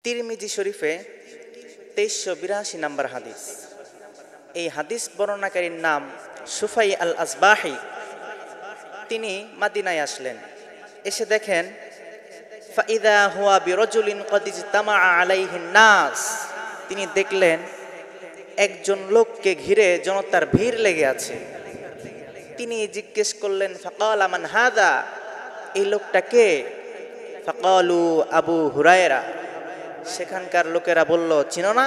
তিরমিজি শরীফে 2382 নম্বর হাদিস। এই হাদিস বর্ণনাকারীর নাম সুফাই আল আসবাহি। তিনি মদিনায় আসলেন, এসে দেখেন ফাইদা হুয়া বিরজুলিন কদ ইজতামা আলাইহিন নাস। তিনি দেখলেন একজন লোককে ঘিরে জনতার ভিড় লেগে আছে। তিনি জিজ্ঞেস করলেন ফাকাল মান হাদা, এই লোকটা কে? ফাকালু আবু হুরায়রা। সেখানকার লোকেরা বলল, চিনো না?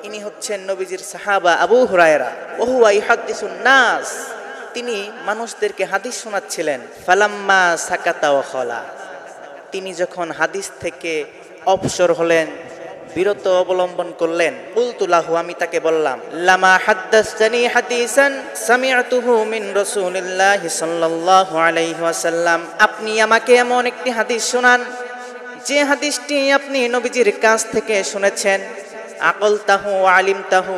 ইনি হচ্ছেন নবীজির সাহাবা আবু হুরায়রা। ওহুয়া ইহাদ্দিসুন নাস, তিনি মানুষদেরকে হাদিস শোনাচ্ছিলেন। ফালাম্মা সাকাতা ওয়া খালা, তিনি যখন হাদিস থেকে অবসর হলেন, বিরত অবলম্বন করলেন, কুলতু লাহু, আমি তাকে বললাম, লামা হাদ্দাসতানি হাদিসান সামি'তুহু মিন রাসূলিল্লাহি সাল্লাল্লাহু আলাইহি ওয়াসাল্লাম, আপনি আমাকে এমন একটি হাদিস শোনান যে হাদিসটি আপনি নবীজির কাছ থেকে শুনেছেন। আকলতাহু ওয়া আলিমতাহু,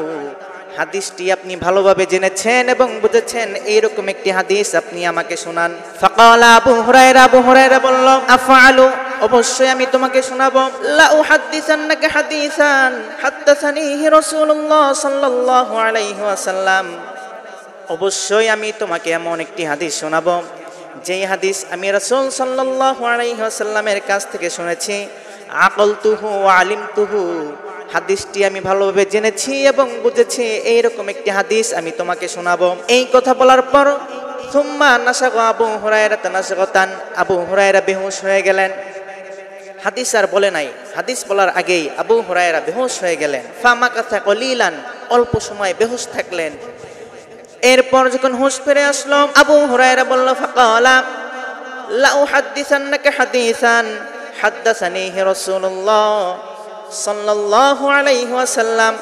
হাদিসটি আপনি ভালোভাবে জেনেছেন এবং বুঝেছেন, এইরকম একটি হাদিস আপনি আমাকে শোনান। ফাকালা আবু হুরায়রা, আবু হুরায়রা বলল, আফআলু, অবশ্যই আমি তোমাকে শোনাবো। লা উহাদ্দিসান্নাকা হাদিসান হাদ্দাসানিহি রাসূলুল্লাহ সাল্লাল্লাহু আলাইহি ওয়াসাল্লাম, অবশ্যই আমি তোমাকে এমন একটি হাদিস শোনাবো যেই হাদিস আমি রাসূল সাল্লাল্লাহু আলাইহি ওয়াসাল্লামের কাছ থেকে শুনেছি। আকলতুহু ওয়া আলিমতুহু, হাদিসটি আমি ভালোভাবে জেনেছি এবং বুঝেছি, এইরকম একটি হাদিস আমি তোমাকে শোনাবো। এই কথা বলার পর সুম্মা নাসাগা আবু হুরায়রা তানাসাগাতান, আবু হুরায়রা বেহুশ হয়ে গেলেন। হাদিস আর বলে নাই, হাদিস বলার আগেই আবু হুরায়রা বেহুশ হয়ে গেলেন। ফামাকাসা কলিলান, অল্প সময় বেহুশ থাকলেন। এরপর যখন হুঁশ ফিরে আসলো, আবু হুরায়রা বলল, ফাকালা লা উহাদ্দিসান্নাকা হাদিসান হাদ্দাসানিহি রাসূলুল্লাহ সাল্লাল্লাহু আলাইহি ওয়াসাল্লাম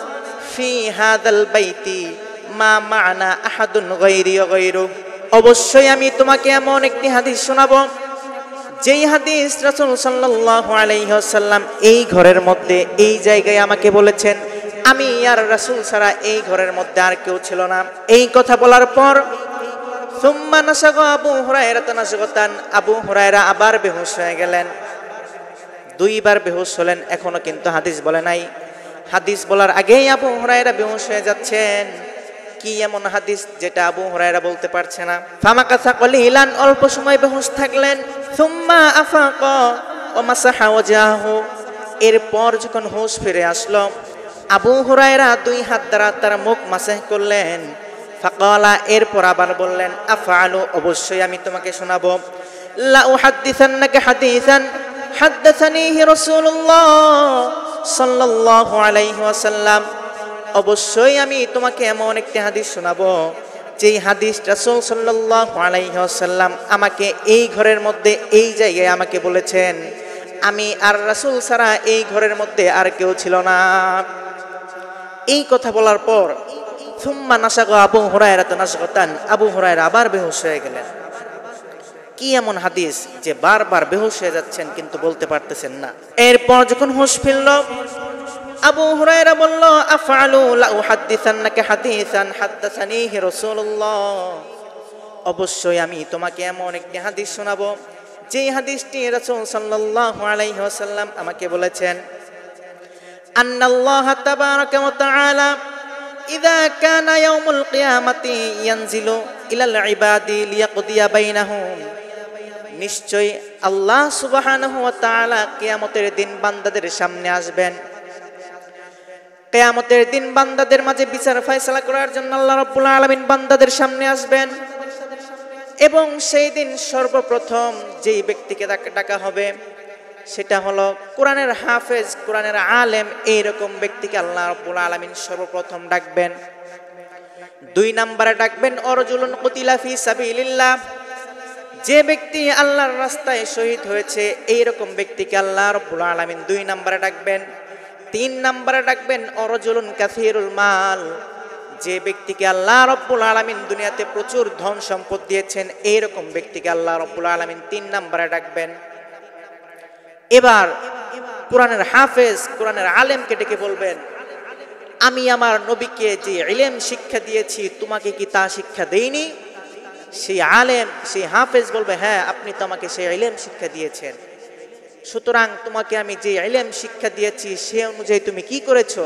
ফি হাদাল বাইতি মা মা'না আহাদুন গায়রি ওয়া গায়রু, অবশ্যই আমি তোমাকে এমন একটি হাদিস শোনাবো যেই হাদিস রাসূল সাল্লাল্লাহু আলাইহি ওয়াসাল্লাম এই ঘরের মধ্যে, এই জায়গায় আমাকে বলেছেন, আমি আর রাসূল ছাড়া এই ঘরের মধ্যে আর কেউ ছিল না। এই কথা বলার পর সুম্মা নাসাগা আবু হুরায়রা তানাসাগাতান, আবু হুরায়রা আবার বেহুশ হয়ে গেলেন। দুইবার বেহুশ হলেন, এখনো কিন্তু হাদিস বলে নাই। হাদিস বলার আগেই আবু হুরায়রা বেহুশ হয়ে যাচ্ছেন। কি এমন হাদিস যেটা আবু হুরায়রা বলতে পারছে না? ফামাকাসা কলিলান, অল্প সময় বেহুশ থাকলেন। সুম্মা আফাকা ওয়া মাসাহা ওয়াজহাহু, এরপর যখন হুঁশ ফিরে আসলো, আবু হুরায়রা দুই হাত দ্বারা তার মুখ মাসাহ করলেন। ফাকালা, এরপর আবার বললেন, আফআলু, অবশ্যই আমি তোমাকে শোনাবো। লা উহাদ্দিসান্নাকা হাদিসান হাদ্দাসানিহি রাসূলুল্লাহ সাল্লাল্লাহু আলাইহি ওয়াসাল্লাম, অবশ্যই আমি তোমাকে এমন একটি হাদিস শোনাবো যেই হাদিস রাসূল সাল্লাল্লাহু আলাইহি ওয়াসাল্লাম আমাকে এই ঘরের মধ্যে, এই জায়গায় আমাকে বলেছেন, আমি আর রাসূল ছাড়া এই ঘরের মধ্যে আর কেউ ছিল না। এই কথা বলার পর সুম্মা নাসাগা আবু হুরায়রা তানাসাগাতান, আবু হুরায়রা আবার বেহুশ হয়ে গেলেন। কি এমন হাদিস যে বারবার বেহুশ হয়ে যাচ্ছেন কিন্তু বলতে পারতেছেন না? এরপর যখন হুঁশ ফিরল, আবু হুরায়রা বলল, আফআলু লা উহাদ্দিসান্নাকা হাদিসান হাদ্দাসানিহি রাসূলুল্লাহ, অবশ্যই আমি তোমাকে এমন একটি হাদিস শোনাবো যেই হাদিসটি রাসূল সাল্লাল্লাহু আলাইহি ওয়াসাল্লাম আমাকে বলেছেন, আন্নাল্লাহা তাবারাকা ওয়া তাআলা ইযা কানা ইয়াউমুল কিয়ামাতি ইয়ানজিলু ইলাল ইবাদি লিয়াকদিয়া বাইনাহুম, নিশ্চয়ই আল্লাহ সুবহানাহু ওয়া তাআলা কিয়ামতের দিন বান্দাদের সামনে আসবেন। কিয়ামতের দিন বান্দাদের মাঝে বিচার ফয়সালা করার জন্য আল্লাহ রাব্বুল আলামিন বান্দাদের সামনে আসবেন এবং সেই দিন সর্বপ্রথম যেই ব্যক্তিকে ডাকা হবে সেটা হলো কোরআনের হাফেজ, কোরআনের আলেম, এইরকম ব্যক্তিকে আল্লাহ রাব্বুল আলামিন সর্বপ্রথম ডাকবেন। দুই নম্বরে ডাকবেন অরজুলুন কুতিলা ফি সাবিলিল্লাহ, যে ব্যক্তি আল্লাহর রাস্তায় শহীদ হয়েছে এইরকম ব্যক্তিকে আল্লাহ রাব্বুল আলামিন দুই নম্বরে ডাকবেন। তিন নম্বরে ডাকবেন অরজুলুন কাসীরুল মাল, যে ব্যক্তিকে আল্লাহ রাব্বুল আলামিন দুনিয়াতে প্রচুর ধন সম্পদ দিয়েছেন এইরকম ব্যক্তিকে আল্লাহ রাব্বুল আলামিন তিন নম্বরে ডাকবেন। এবার কোরআনের হাফেজ, কোরআনের আলেমকে ডেকে বলবেন, আমি আমার নবীকে যে ইলম শিক্ষা দিয়েছি তোমাকে কি তা শিক্ষা দেইনি? সেই আলেম, সেই হাফেজ বলবে, হ্যাঁ আপনি তো আমাকে সেই ইলম শিক্ষা দিয়েছেন, সুতরাং তোমাকে আমি যে ইলম শিক্ষা দিয়েছি সে অনুযায়ী তুমি কি করেছো?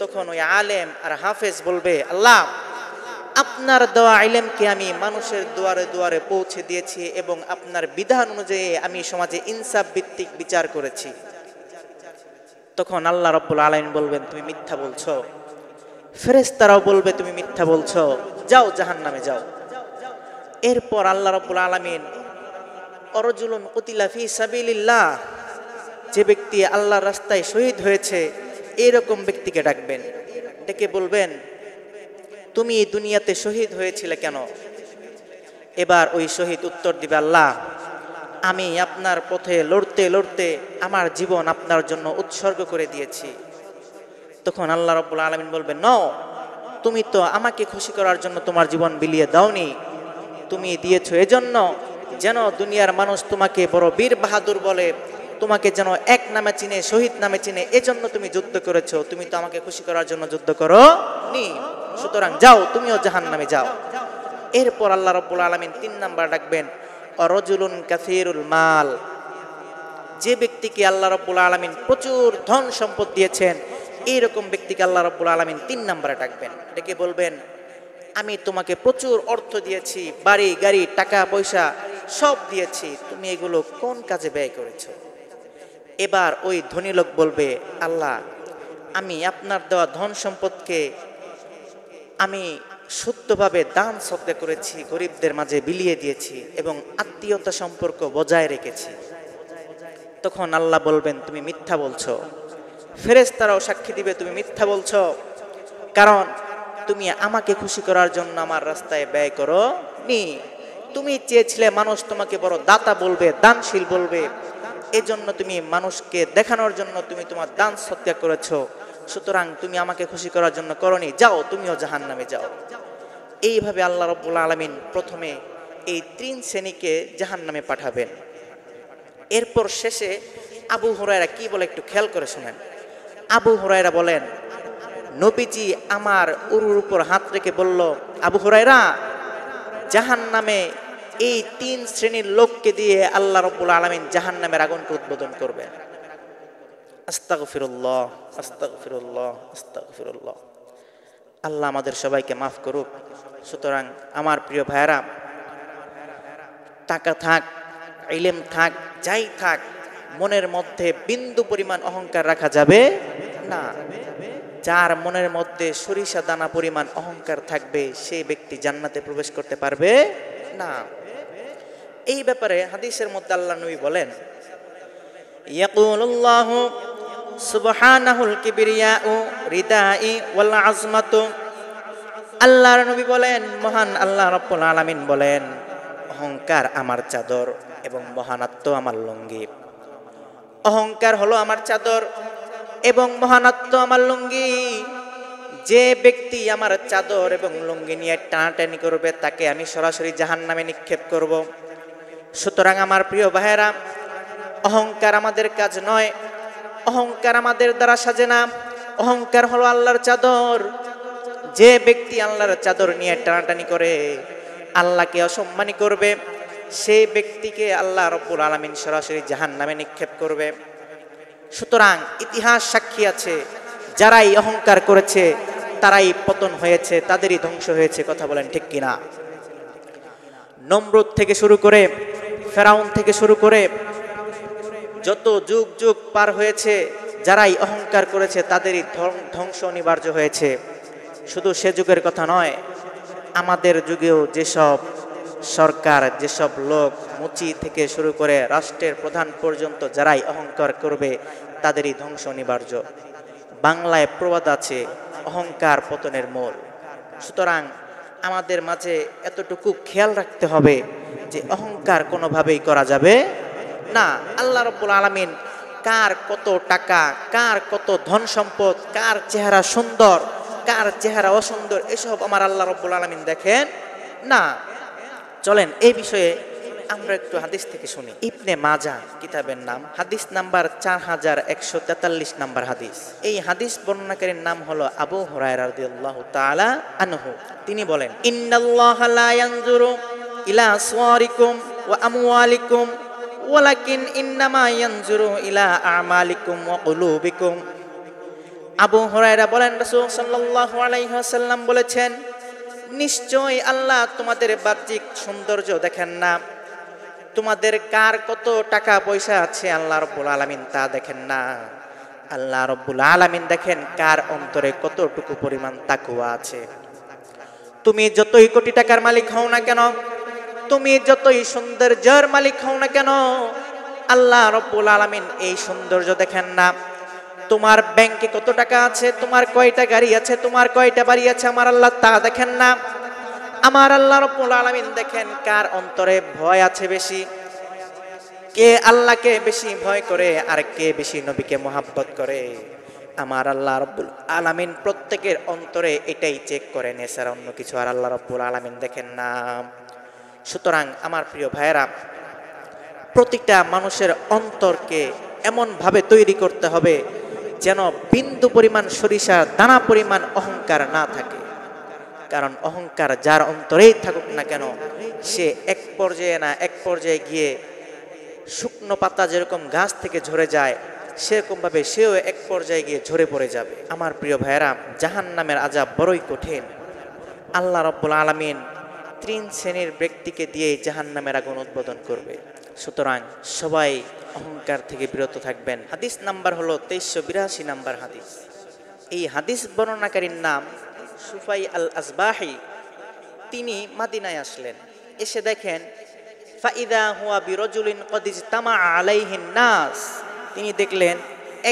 তখন ওই আলেম আর হাফেজ বলবে, আল্লাহ, আপনার দেওয়া ইলমকে আমি মানুষের দুয়ারে দুয়ারে পৌঁছে দিয়েছি এবং আপনার বিধান অনুযায়ী আমি সমাজে ইনসাফ ভিত্তিক বিচার করেছি। তখন আল্লাহ রাব্বুল আলামিন বলবেন, তুমি মিথ্যা বলছো। ফেরেশতারাও বলবে, তুমি মিথ্যা বলছো, যাও জাহান্নামে যাও। এরপর আল্লাহ রাব্বুল আলামিন অরজুলুন কুতিলা ফি সাবিলিল্লাহ, যে ব্যক্তি আল্লাহর রাস্তায় শহীদ হয়েছে এরকম ব্যক্তিকে ডাকবেন, ডেকে বলবেন, তুমি এই দুনিয়াতে শহীদ হয়েছিলে কেন? এবার ওই শহীদ উত্তর দিবে, আল্লাহ, আমি আপনার পথে লড়তে লড়তে আমার জীবন আপনার জন্য উৎসর্গ করে দিয়েছি। তখন আল্লাহ রাব্বুল আলামিন বলবেন, নও, তুমি তো আমাকে খুশি করার জন্য তোমার জীবন বিলিয়ে দাওনি, তুমি দিয়েছো এজন্য যেন দুনিয়ার মানুষ তোমাকে বড় বীর বাহাদুর বলে, তোমাকে যেন এক নামে চিনে, শহীদ নামে চিনে, এজন্য তুমি যুদ্ধ করেছো, তুমি তো আমাকে খুশি করার জন্য যুদ্ধ করো নি। সুতরাং যাও, তুমিও জাহান্নামে যাও। এরপর আল্লাহ রাব্বুল আলামিন 3 নাম্বার ডাকবেন, অরজুলুন কাসীরুল মাল, যে ব্যক্তিকে আল্লাহ রাব্বুল আলামিন প্রচুর ধন সম্পদ দিয়েছেন এইরকম ব্যক্তিকে আল্লাহ রাব্বুল আলামিন 3 নম্বরে ডাকবেন, ডেকে বলবেন, আমি তোমাকে প্রচুর অর্থ দিয়েছি, বাড়ি গাড়ি টাকা পয়সা সব দিয়েছি, তুমি এগুলো কোন কাজে ব্যয় করেছো? এবার ওই ধনী লোক বলবে, আল্লাহ, আমি আপনার দেওয়া ধন সম্পদকে আমি শুদ্ধভাবে দান সদকা করেছি, গরিবদের মাঝে বিলিয়ে দিয়েছি এবং আত্মীয়তা সম্পর্ক বজায় রেখেছি। তখন আল্লাহ বলবেন, তুমি মিথ্যা বলছো। ফেরেশতারাও সাক্ষী দিবে, তুমি মিথ্যা বলছো, কারণ তুমি আমাকে খুশি করার জন্য আমার রাস্তায় ব্যয় করো নি। তুমি চেয়েছিলে মানুষ তোমাকে বড় দাতা বলবে, দানশীল বলবে, এজন্য তুমি মানুষকে দেখানোর জন্য তুমি তোমার দান সদকা করেছো। সুতরাং তুমি আমাকে খুশি করার জন্য করনি, যাও, তুমিও জাহান্নামে যাও। এইভাবে আল্লাহ রাব্বুল আলামিন প্রথমে এই 3 শ্রেণীকে জাহান্নামে পাঠাবেন। এরপর শেষে আবু হুরায়রা কি বলে একটু খেয়াল করে শুনেন। আবু হুরায়রা বলেন, নবীজি আমার উরুর উপর হাত রেখে বলল, আবু হুরায়রা, জাহান্নামে এই 3 শ্রেণীর লোককে দিয়ে আল্লাহ রাব্বুল আলামিন জাহান্নামের আগুনকে উদ্বোধন করবেন। আস্তাগফিরুল্লাহ, আস্তাগফিরুল্লাহ, আস্তাগফিরুল্লাহ। আল্লাহ আমাদের সবাইকে মাফ করুক। সুতরাং আমার প্রিয় ভাইরা, টাকা থাক, ইলম থাক, যাই থাক, মনের মধ্যে বিন্দু পরিমাণ অহংকার রাখা যাবে না। যার মনের মধ্যে সরিষা দানা পরিমাণ অহংকার থাকবে সেই ব্যক্তি জান্নাতে প্রবেশ করতে পারবে না। এই ব্যাপারে হাদিসের মধ্যে আল্লাহ নবী বলেন, ইয়াকুলুল্লাহু সুবহানাহুল কিবরিয়াউ রিদাই ওয়াল আজমাতু, আল্লাহর নবী বলেন, মহান আল্লাহ রাব্বুল আলামিন বলেন, অহংকার আমার চাদর এবং মহানাত্ব আমার লুঙ্গি। অহংকার হলো আমার চাদর এবং মহানাত্ব আমার লুঙ্গি। যে ব্যক্তি আমার চাদর এবং লুঙ্গি নিয়ে টানাটানি করবে তাকে আমি সরাসরি জাহান্নামে নিক্ষেপ করব। সুতরাং আমার প্রিয় ভাইয়েরা, অহংকার আমাদের কাজ নয়, অহংকার আমাদের দ্বারা সাজে না। অহংকার হলো আল্লাহর চাদর। যে ব্যক্তি আল্লাহর চাদর নিয়ে টানাটানি করে, আল্লাহকে অসম্মানী করবে, সেই ব্যক্তিকে আল্লাহ রাব্বুল আলামিন সরাসরি জাহান্নামে নিক্ষেপ করবে। সুতরাং ইতিহাস সাক্ষী আছে, যারাই অহংকার করেছে তারাই পতন হয়েছে, তাদেরই ধ্বংস হয়েছে। কথা বলেন ঠিক কিনা? নমরুদ থেকে শুরু করে, ফেরাউন থেকে শুরু করে যত যুগ যুগ পার হয়েছে, যারাই অহংকার করেছে তাদেরই ধ্বংস অনিবার্য হয়েছে। শুধু সে যুগের কথা নয়, আমাদের যুগেও যেসব সরকার, যেসব লোক, মুচি থেকে শুরু করে রাষ্ট্রের প্রধান পর্যন্ত যারাই অহংকার করবে তাদেরই ধ্বংস অনিবার্য। বাংলায় প্রবাদ আছে, অহংকার পতনের মূল। সুতরাং আমাদের মাঝে এতটুকু খেয়াল রাখতে হবে যে অহংকার কোনোভাবেই করা যাবে না। আল্লাহ রাব্বুল আলামিন কার কত টাকা, কার কত ধন সম্পদ, কার চেহারা সুন্দর, কার চেহারা অসুন্দর, এসব আমার আল্লাহ রাব্বুল আলামিন দেখেন না। চলেন এই বিষয়ে আমরা একটু হাদিস থেকে শুনি। ইবনে মাজাহ কিতাবের নাম, হাদিস নাম্বার 4143 নাম্বার হাদিস। এই হাদিস বর্ণনাকারীর নাম হলো আবু হুরায়রা রাদিয়াল্লাহু তাআলা আনহু। তিনি বলেন, ইন্নাল্লাহা লা ইয়ানজুরু ইলা সুওয়ারিকুম ওয়া আমওয়ালিকুম ওয়ালাকিন ইন্নামা ইয়ানজুরু ইলা আমালিকুম ওয়া কুলুবিকুম। আবু হুরায়রা বলেন, রাসূল সাল্লাল্লাহু আলাইহি ওয়াসাল্লাম বলেছেন, নিশ্চয় আল্লাহ তোমাদের বাহ্যিক সৌন্দর্য দেখেন না, তোমাদের কার কত টাকা পয়সা আছে আল্লাহ রাব্বুল আলামিন তা দেখেন না। আল্লাহ রাব্বুল আলামিন দেখেন কার অন্তরে কতটুকু পরিমাণ তাকওয়া আছে। তুমি যতই কোটি টাকার মালিক হও না কেন, তুমি যতই সৌন্দর্যের মালিক হও না কেন, আল্লাহ রাব্বুল আলামিন এই সৌন্দর্য দেখেন না। তোমার ব্যাংকে কত টাকা আছে, তোমার কয়টা গাড়ি আছে, তোমার কয়টা বাড়ি আছে, আমার আল্লাহ তা দেখেন না। আমার আল্লাহ রাব্বুল আলামিন দেখেন কার অন্তরে ভয় আছে বেশি, কে আল্লাহকে বেশি ভয় করে আর কে বেশি নবীকে মহব্বত করে। আমার আল্লাহ রাব্বুল আলামিন প্রত্যেকের অন্তরে এটাই চেক করেন, এছাড়া অন্য কিছু আর আল্লাহ রাব্বুল আলামিন দেখেন না। সুতরাং আমার প্রিয় ভাইয়েরা, প্রতিটা মানুষের অন্তরকে এমনভাবে তৈরি করতে হবে যেন বিন্দু পরিমাণ সরিষার দানা পরিমাণ অহংকার না থাকে। কারণ অহংকার যার অন্তরেই থাকুক না কেন, সে এক পর্যায়ে না এক পর্যায়ে গিয়ে শুকনো পাতা যেরকম গাছ থেকে ঝরে যায়, সেরকমভাবে সেও এক পর্যায়ে গিয়ে ঝরে পড়ে যাবে। আমার প্রিয় ভাইয়েরা, জাহান্নামের আযাব বড়ই কঠিন। আল্লাহ রাব্বুল আলামিন 3 শ্রেণীর ব্যক্তিকে দিয়ে জাহান্নামের আগুন উদ্বোধন করবে। সুতরাং সবাই অহংকার থেকে বিরত থাকবেন। হাদিস নাম্বার হলো 2382 নাম্বার হাদিস। এই হাদিস বর্ণনাকারীর নাম সুফাই আল আসবাহি। তিনি মাদিনায় আসলেন, এসে দেখেন ফাইদা হুয়া বিরজুলিন কদ ইজতামা আলাইহিন নাস। তিনি দেখলেন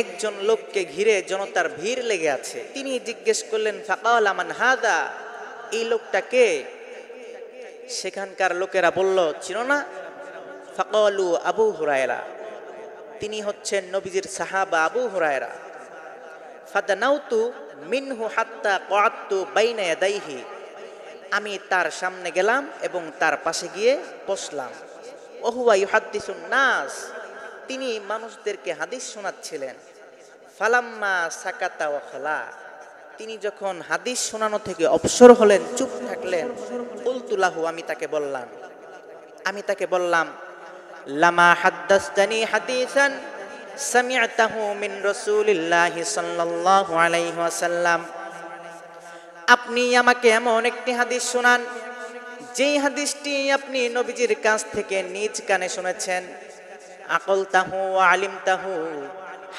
একজন লোককে ঘিরে জনতার ভিড় লেগে আছে। তিনি জিজ্ঞেস করলেন, ফাকালা মান হাদা, এই লোকটা কে? সেখানকার লোকেরা বলল, চিনো না? ফাকালু আবু হুরায়রা, তিনি হচ্ছেন নবীজির সাহাবা আবু হুরায়রা। ফাদানাউতু মিনহু হাত্তা ক্বাদতু বাইনা ইয়াদাইহি, আমি তার সামনে গেলাম এবং তার পাশে গিয়ে বসলাম। ওহুয়া ইউহাদ্দিসুন নাস, তিনি মানুষদেরকে হাদিস শোনাচ্ছিলেন। ফালাম্মা সাকাতা ওয়া খালা, তিনি যখন হাদিস শোনানো থেকে অবসর হলেন, চুপ থাকলেন, কুলতু লাহু, আমি তাকে বললাম লামা হাদ্দাসতানি হাদিসান সামি'তাহু মিন রাসূলিল্লাহি সাল্লাল্লাহু আলাইহি ওয়াসাল্লাম, আপনি আমাকে এমন একটি হাদিস শোনান যেই হাদিসটি আপনি নবীজির কাছ থেকে নিজ কানে শুনেছেন। আকলতাহু ওয়া আলিমতাহু,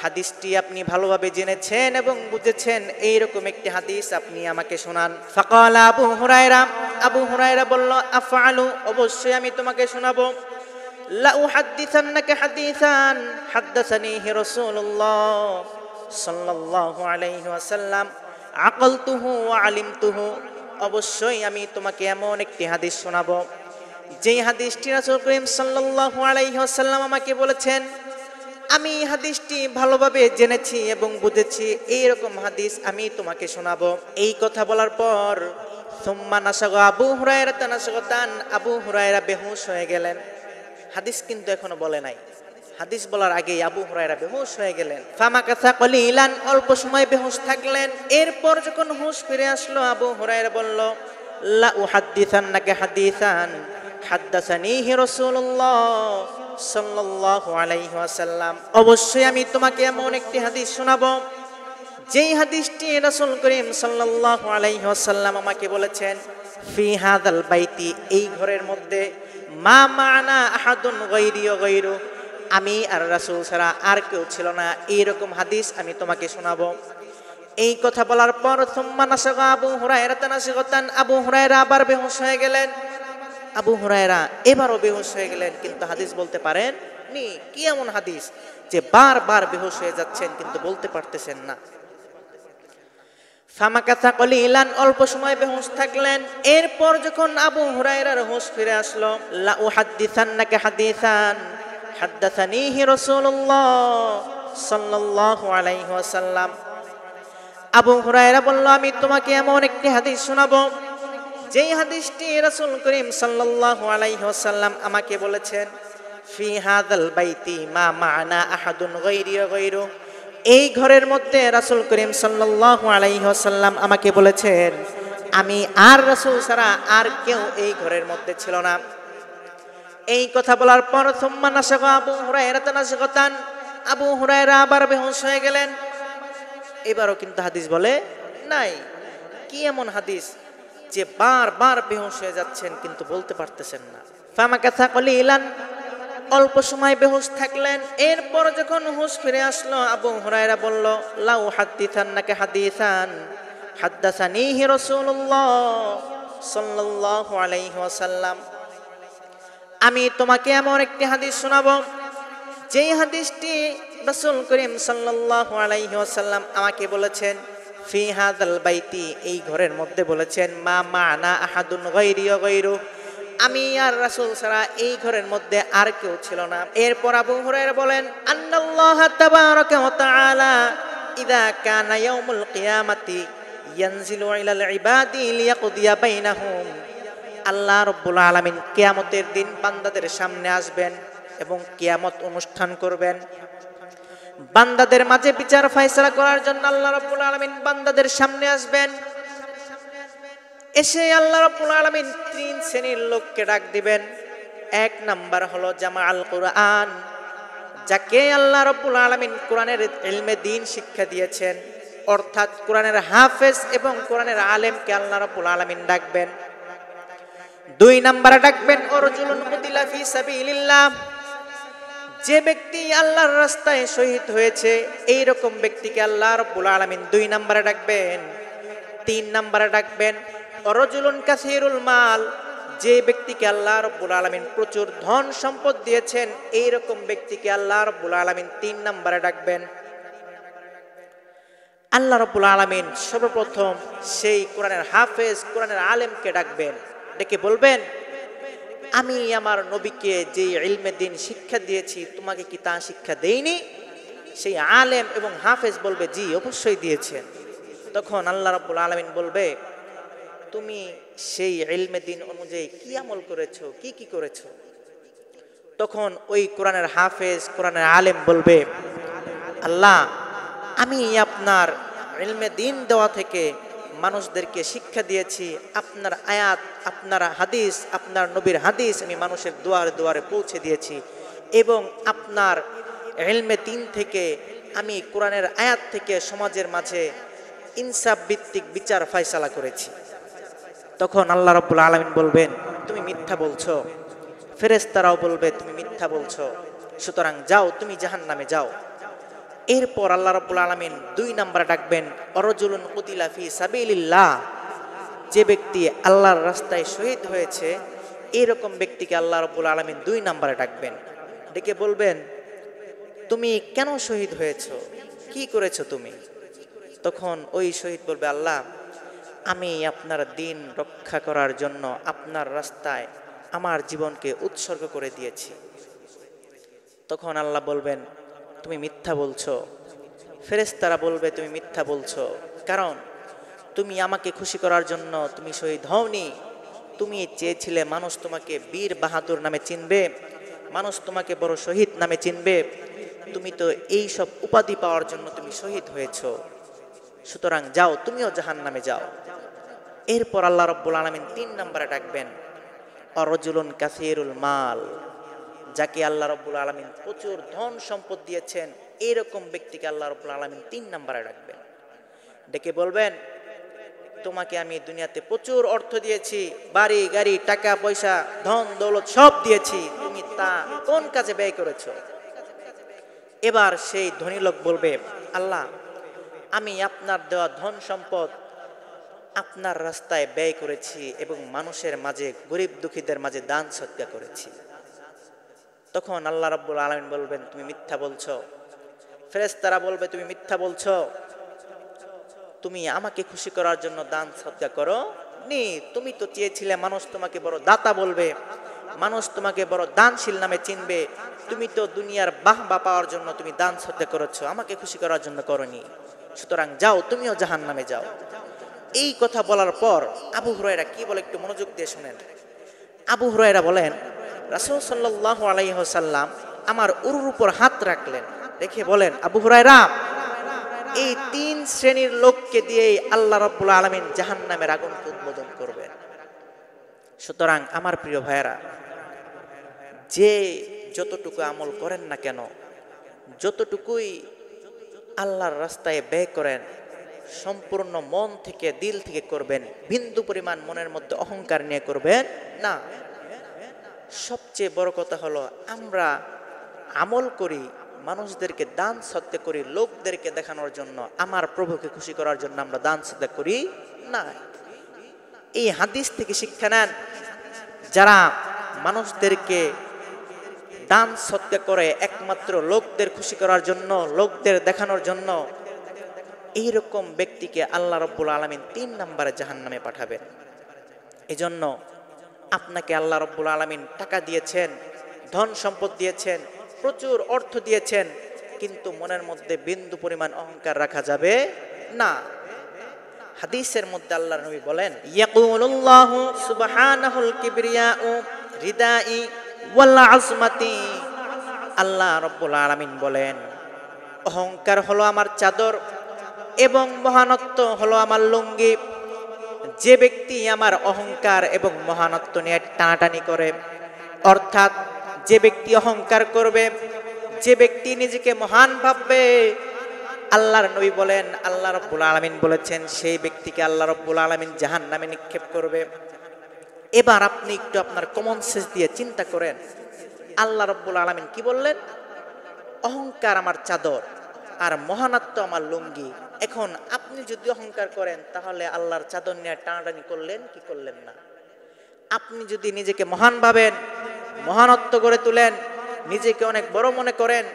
হাদিসটি আপনি ভালোভাবে জেনেছেন এবং বুঝেছেন, এইরকম একটি হাদিস আপনি আমাকে শোনান। ফাকালা আবু হুরায়রা বলল, আফআলু, অবশ্যই আমি তোমাকে শোনাবো। লা উহাদ্দিসান্নাকা হাদিসান হাদ্দাসানিহি রাসূলুল্লাহ সাল্লাল্লাহু আলাইহি ওয়াসাল্লাম আকলতুহু ওয়া আলিমতুহু, অবশ্যই আমি তোমাকে এমন একটি হাদিস শোনাবো যেই হাদিসটি রাসূল করিম সাল্লাল্লাহু আলাইহি ওয়াসাল্লাম আমাকে বলেছেন, আমি হাদিসটি ভালোভাবে জেনেছি এবং বুঝেছি, এইরকম হাদিস আমি তোমাকে শোনাবো। এই কথা বলার পর সুম্মা নাসাগা আবু হুরায়রা তানাসাগাতান, আবু হুরায়রা বেহুশ হয়ে গেলেন। হাদিস কিন্তু এখনো বলে নাই, হাদিস বলার আগেই আবু হুরায়রা বেহুশ হয়ে গেলেন। ফামাকাসা কলিলান, অল্প সময় বেহুশ থাকলেন। এরপর যখন হুঁশ ফিরে আসলো, আবু হুরায়রা বলল, লা উহাদ্দিসান্নাকা হাদিসান হাদ্দাসানিহি রাসূলুল্লাহ সাল্লাল্লাহু আলাইহি ওয়াসাল্লাম, অবশ্যই আমি তোমাকে এমন একটি হাদিস শোনাবো যেই হাদিসটি রাসূল করিম সাল্লাল্লাহু আলাইহি ওয়াসাল্লাম আমাকে বলেছেন, ফি হাযাল বাইতি, এই ঘরের মধ্যে, মা মা'না আহাদুন গায়রি ওয়া গায়রু, আমি আর রাসূল ছাড়া আর কেউ ছিল না, এইরকম হাদিস আমি তোমাকে শোনাবো। এই কথা বলার পর সুম্মা নাসাগা আবু হুরায়রা তানাসিগাতান, আবু হুরায়রা আবার বেহুশ হয়ে গেলেন। আবু হুরায়রা এবারও বেহুশ হয়ে গেলেন, কিন্তু হাদিস বলতে পারেন নি। কি এমন হাদিস যে বারবার বেহুশ হয়ে যাচ্ছেন কিন্তু বলতে পারতেছেন না? ফামাকাসা কলিলান, অল্প সময় বেহুশ থাকলেন। এরপর যখন আবু হুরায়রার হুঁশ ফিরে আসলো, লা উহাদ্দিসান্নাকা হাদিসান হাদ্দাসানিহি রাসূলুল্লাহ সাল্লাল্লাহু আলাইহি ওয়াসাল্লাম, আবু হুরায়রা বলল, আমি তোমাকে এমন একটি হাদিস শোনাবো যেই হাদিসটি রাসূল করিম সাল্লাল্লাহু আলাইহি ওয়াসাল্লাম আমাকে বলেছেন, ফি হাযাল বাইতি মা মা'না আহাদুন গায়রি ওয়া গায়রু, এই ঘরের মধ্যে রাসূল করিম সাল্লাল্লাহু আলাইহি ওয়াসাল্লাম আমাকে বলেছেন, আমি আর রাসূল ছাড়া আর কেউ এই ঘরের মধ্যে ছিল না। এই কথা বলার পর সুম্মা নাশাগা আবু হুরায়রা নাশাগাতান, আবু হুরায়রা আবার বেহুশ হয়ে গেলেন। এবারও কিন্তু হাদিস বলে নাই। কি এমন হাদিস যে বারবার বেহুশ হয়ে যাচ্ছেন কিন্তু বলতে পারতেছেন না? ফামাকাথা কলিলান, অল্প সময় বেহুশ থাকলেন। এরপর যখন হুঁশ ফিরে আসলো, আবু হুরায়রা বলল, লাউ হাদ্দিসান্নাকা হাদিসান হাদ্দাসানিহি রাসূলুল্লাহ সাল্লাল্লাহু আলাইহি ওয়াসাল্লাম, আমি তোমাকে এমন একটি হাদিস শোনাবো যেই হাদিসটি রাসূল করিম সাল্লাল্লাহু আলাইহি ওয়াসাল্লাম আমাকে বলেছেন, ফি হাযাল বাইতি, এই ঘরের মধ্যে বলেছেন, মা মা'না আহাদুন গায়রি ওয়া গায়রু, আমি আর রাসূল ছাড়া এই ঘরের মধ্যে আর কেউ ছিল না। এরপর আবু হুরায়রা বলেন, আন্নাল্লাহ তাবারাকা ওয়া তাআলা ইযা কানা ইয়াউমুল কিয়ামাতি ইয়ানজিলু ইলাল ইবাদি লিয়াকদিয়া বাইনাহুম, আল্লাহ রাব্বুল আলামিন কিয়ামতের দিন বান্দাদের সামনে আসবেন এবং কিয়ামত অনুষ্ঠান করবেন। বান্দাদের মাঝে বিচার ফয়সালা করার জন্য আল্লাহ রাব্বুল আলামিন বান্দাদের সামনে আসবেন। এসে আল্লাহ রাব্বুল আলামিন তিন শ্রেণীর লোককে ডাক দিবেন। এক নাম্বার হলো জামাআল কুরআন, যাকে আল্লাহ রাব্বুল আলামিন কোরআনের ইলমে দ্বীন শিক্ষা দিয়েছেন, অর্থাৎ কোরআনের হাফেজ এবং কোরআনের আলেমকে আল্লাহ রাব্বুল আলামিন ডাকবেন। দুই নাম্বারে ডাকবেন ওয়ারজুলুন কুতিলা ফি সাবিলিল্লাহ, যে ব্যক্তি আল্লাহর রাস্তায় শহীদ হয়েছে এই রকম ব্যক্তিকে আল্লাহ রাব্বুল আলামিন দুই নাম্বারে ডাকবেন। তিন নাম্বারে ডাকবেন ওয়ারজুলুন কাসীরুল মাল, যে ব্যক্তিকে আল্লাহ রাব্বুল আলামিন প্রচুর ধন সম্পদ দিয়েছেন এই রকম ব্যক্তিকে আল্লাহ রাব্বুল আলামিন তিন নাম্বারে ডাকবেন। আল্লাহ রাব্বুল আলামিন সর্বপ্রথম সেই কোরআনের হাফেজ কোরআনের আলেমকে ডাকবেন, ডেকে বলবেন, আমি আমার নবীকে যে ইলমে দ্বীন শিক্ষা দিয়েছি তোমাকে কি তা শিক্ষা দেইনি? সেই আলেম এবং হাফেজ বলবে, জি অবশ্যই দিয়েছেন। তখন আল্লাহ রাব্বুল আলামিন বলবে, তুমি সেই ইলমে দ্বীন অনুযায়ী কি আমল করেছো, কি কি করেছো? তখন ওই কোরআনের হাফেজ কোরআনের আলেম বলবে, আল্লাহ আমি আপনার ইলমে দ্বীন দেওয়া থেকে মানুষদেরকে শিক্ষা দিয়েছি, আপনার আয়াত আপনার হাদিস আপনার নবীর হাদিস আমি মানুষের দুয়ারে দুয়ারে পৌঁছে দিয়েছি, এবং আপনার ইলমে দ্বীন থেকে আমি কোরআনের আয়াত থেকে সমাজের মাঝে ইনসাফ ভিত্তিক বিচার ফয়সালা করেছি। তখন আল্লাহ রাব্বুল আলামিন বলবেন, তুমি মিথ্যা বলছো। ফেরেশতারাও বলবে, তুমি মিথ্যা বলছো, সুতরাং যাও, তুমি জাহান্নামে যাও। এরপর আল্লাহ রাব্বুল আলামিন দুই নাম্বারে ডাকবেন ওয়ারজুলুন কুতিলা ফি সাবিলিল্লাহ, যে ব্যক্তি আল্লাহর রাস্তায় শহীদ হয়েছে এরকম ব্যক্তিকে আল্লাহ রাব্বুল আলামিন দুই নাম্বারে ডাকবেন, ডেকে বলবেন, তুমি কেন শহীদ হয়েছো, কি করেছো তুমি? তখন ওই শহীদ বলবে, আল্লাহ আমি আপনার দ্বীন রক্ষা করার জন্য আপনার রাস্তায় আমার জীবনকে উৎসর্গ করে দিয়েছি। তখন আল্লাহ বলবেন, তুমি মিথ্যা বলছো। ফেরেশতারা বলবে, তুমি মিথ্যা বলছো, কারণ তুমি আমাকে খুশি করার জন্য তুমি শহীদ হওনি। তুমি চেয়েছিলে মানুষ তোমাকে বীর বাহাদুর নামে চিনবে, মানুষ তোমাকে বড় শহীদ নামে চিনবে, তুমি তো এই সব উপাধি পাওয়ার জন্য তুমি শহীদ হয়েছো, সুতরাং যাও, তুমিও জাহান্নামে যাও। এরপর আল্লাহ রাব্বুল আলামিন তিন নম্বরে ডাকবেন ওয়ারজুলুন কাসীরুল মাল, যাকে আল্লাহ রাব্বুল আলামিন প্রচুর ধন সম্পদ দিয়েছেন এরকম ব্যক্তিকে আল্লাহ রাব্বুল আলামিন তিন নম্বরে ডাকবেন, ডেকে বলবেন, তোমাকে আমি দুনিয়াতে প্রচুর অর্থ দিয়েছি, বাড়ি গাড়ি টাকা পয়সা ধন দৌলত সব দিয়েছি, তুমি তা কোন কাজে ব্যয় করেছো? এবার সেই ধনী লোক বলবে, আল্লাহ আমি আপনার দেওয়া ধন সম্পদ আপনার রাস্তায় ব্যয় করেছি এবং মানুষের মাঝে গরিব দুঃখীদের মাঝে দান সদকা করেছি। তখন আল্লাহ রাব্বুল আলামিন বলবেন, তুমি মিথ্যা বলছো। ফেরেশতারা বলবে, তুমি মিথ্যা বলছো, তুমি আমাকে খুশি করার জন্য দান সদকা করো নি, তুমি তো চেয়েছিলে মানুষ তোমাকে বড় দাতা বলবে, মানুষ তোমাকে বড় দানশীল নামে চিনবে, তুমি তো দুনিয়ার বাহবা পাওয়ার জন্য তুমি দান সদকা করেছো, আমাকে খুশি করার জন্য করনি, সুতরাং যাও, তুমিও জাহান্নামে যাও। এই কথা বলার পর আবু হুরায়রা কি বলে একটু মনোযোগ দিয়ে শুনেন। আবু হুরায়রা বলেন, রাসূল সাল্লাল্লাহু আলাইহি ওয়াসাল্লাম আমার উরুর উপর হাত রাখলেন, রেখে বলেন, আবু হুরায়রা এই তিন শ্রেণীর লোককে দিয়েই আল্লাহ রাব্বুল আলামিন জাহান্নামের আগুনকে উদ্বোধন করবেন। সুতরাং আমার প্রিয় ভাইয়েরা, যে যতটুকু আমল করেন না কেন, যতটুকুই আল্লাহর রাস্তায় ব্যয় করেন, সম্পূর্ণ মন থেকে দিল থেকে করবেন, বিন্দু পরিমাণ মনের মধ্যে অহংকার নিয়ে করবেন না। সবচেয়ে বড় কথা হলো আমরা আমল করি, মানুষদেরকে দান সদকা করি লোকদেরকে দেখানোর জন্য, আমার প্রভুকে খুশি করার জন্য আমরা দান সদকা করি না। এই হাদিস থেকে শিক্ষা নেন, যারা মানুষদেরকে দান সদকা করে একমাত্র লোকদের খুশি করার জন্য, লোকদের দেখানোর জন্য, এইরকম ব্যক্তিকে আল্লাহ রাব্বুল আলামিন 3 নম্বরে জাহান্নামে পাঠাবেন। এজন্য আপনাকে আল্লাহ রাব্বুল আলামিন টাকা দিয়েছেন, ধন সম্পদ দিয়েছেন, প্রচুর অর্থ দিয়েছেন, কিন্তু মনের মধ্যে বিন্দু পরিমাণ অহংকার রাখা যাবে না। হাদিসের মধ্যে আল্লাহর নবী বলেন, ইয়াকুলুল্লাহু সুবহানাহুল কিবরিয়াউ রিদাই ওয়াল আজমাতি। আল্লাহ রাব্বুল আলামিন বলেন, অহংকার হলো আমার চাদর এবং মহানত্ব হলো আমার লুঙ্গি। যে ব্যক্তি আমার অহংকার এবং মহানত্ব নিয়ে টানাটানি করে, অর্থাৎ যে ব্যক্তি অহংকার করবে, যে ব্যক্তি নিজেকে মহান ভাববে, আল্লাহর নবী বলেন, আল্লাহ রাব্বুল আলামিন বলেছেন, সেই ব্যক্তিকে আল্লাহ রাব্বুল আলামিন জাহান্নামে নিক্ষেপ করবে। এবার আপনি একটু আপনার কমন সেন্স দিয়ে চিন্তা করেন, আল্লাহ রাব্বুল আলামিন কি বললেন? অহংকার আমার চাদর আর মহানত্ব আমার লুঙ্গি। এখন আপনি যদি অহংকার করেন, তাহলে আল্লাহর চাদর নিয়ে টানাটানি করলেন কি করলেন না? আপনি যদি নিজেকে মহান ভাবেন, মহানত্ব গড়ে তুলেন, নিজেকে অনেক বড় মনে করেন,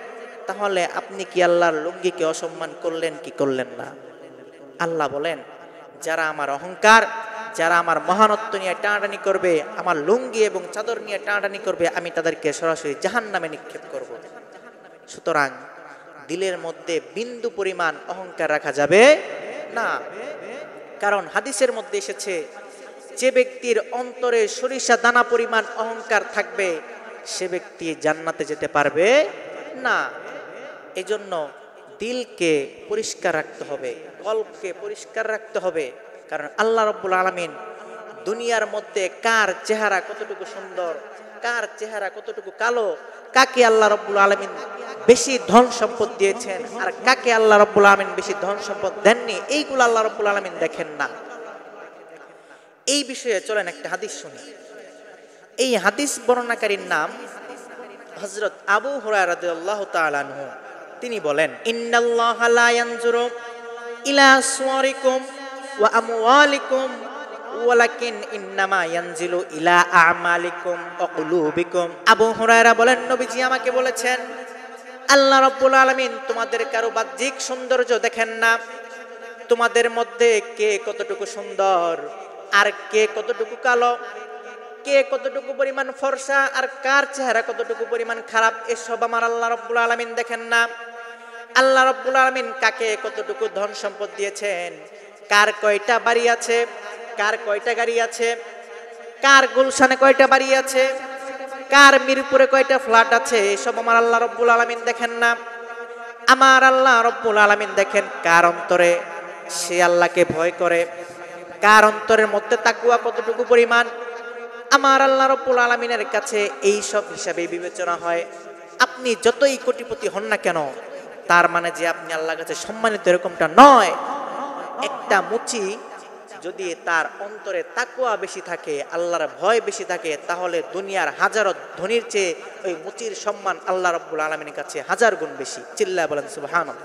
তাহলে আপনি কি আল্লাহর লুঙ্গিকে অসম্মান করলেন কি করলেন না? আল্লাহ বলেন, যারা আমার অহংকার, যারা আমার মহানত্ব নিয়ে টানাটানি করবে, আমার লুঙ্গি এবং চাদর নিয়ে টানাটানি করবে, আমি তাদেরকে সরাসরি জাহান্নামে নিক্ষেপ করব। সুতরাং দিলের মধ্যে বিন্দু পরিমাণ অহংকার রাখা যাবে না। কারণ হাদিসের মধ্যে এসেছে, যে ব্যক্তির অন্তরে সরিষা দানা পরিমাণ অহংকার থাকবে, সে ব্যক্তি জান্নাতে যেতে পারবে না। এজন্য দিলকে পরিষ্কার রাখতে হবে, কলবকে পরিষ্কার রাখতে হবে। কারণ আল্লাহ রাব্বুল আলামিন দুনিয়ার মধ্যে কার চেহারা কতটুকু সুন্দর, কার চেহারা কতটুকু কালো, কাকে আল্লাহ রাব্বুল আলামিন বেশি ধন সম্পদ দিয়েছেন আর কাকে আল্লাহ রাব্বুল আলামিন বেশি ধন সম্পদ দেননি, এইগুলো আল্লাহ রাব্বুল আলামিন দেখেন না। এই বিষয়ে চলেন একটা হাদিস শুনি। এই হাদিস বর্ণনাকারীর নাম হযরত আবু হুরায়রা রাদিয়াল্লাহু তাআলা আনহু। তিনি বলেন, ইন্নাল্লাহা লা ইয়ানজুরু ইলা সুওয়ারিকুম ওয়া আমওয়ালিকুম ওয়ালাকিন ইন্নামা ইয়ানজিলু ইলা আমালিকুম ওয়া কুলুবিকুম। আবু হুরায়রা বলেন, নবীজি আমাকে বলেছেন, আল্লাহ রাব্বুল আলামিন তোমাদের কারো বাহ্যিক সৌন্দর্য দেখেন না, তোমাদের মধ্যে কে কতটুকু সুন্দর আর কে কতটুকু কালো, কে কতটুকু পরিমাণ ফর্সা আর কার চেহারা কতটুকু পরিমাণ খারাপ, এসব আমার আল্লাহ রাব্বুল আলামিন দেখেন না। আল্লাহ রাব্বুল আলামিন কাকে কতটুকু ধন সম্পদ দিয়েছেন, কার কয়টা বাড়ি আছে, কার কয়টা গাড়ি আছে, কার গুলশানে কয়টা বাড়ি আছে, কার মিরপুরে কয়টা ফ্ল্যাট আছে, এসব আমার আল্লাহ রাব্বুল আলামিন দেখেন না। আমার আল্লাহ রাব্বুল আলামিন দেখেন কার অন্তরে সে আল্লাহকে ভয় করে, কার অন্তরের মধ্যে তাকওয়া কতটুকু পরিমাণ। আমার আল্লাহ রাব্বুল আলামিনের কাছে এই সব হিসাবে বিবেচনা হয়। আপনি যতই কোটিপতি হন না কেন, তার মানে যে আপনি আল্লাহর কাছে সম্মানিত, এরকমটা নয়। একটা মুচি যদি তার অন্তরে তাকওয়া বেশি থাকে, আল্লাহর ভয় বেশি থাকে, তাহলে দুনিয়ার হাজারো ধনীর চেয়ে ওই মুচির সম্মান আল্লাহ রাব্বুল আলামিনের কাছে হাজার গুণ বেশি। চিল্লায় বলেন সুবহানাল্লাহ।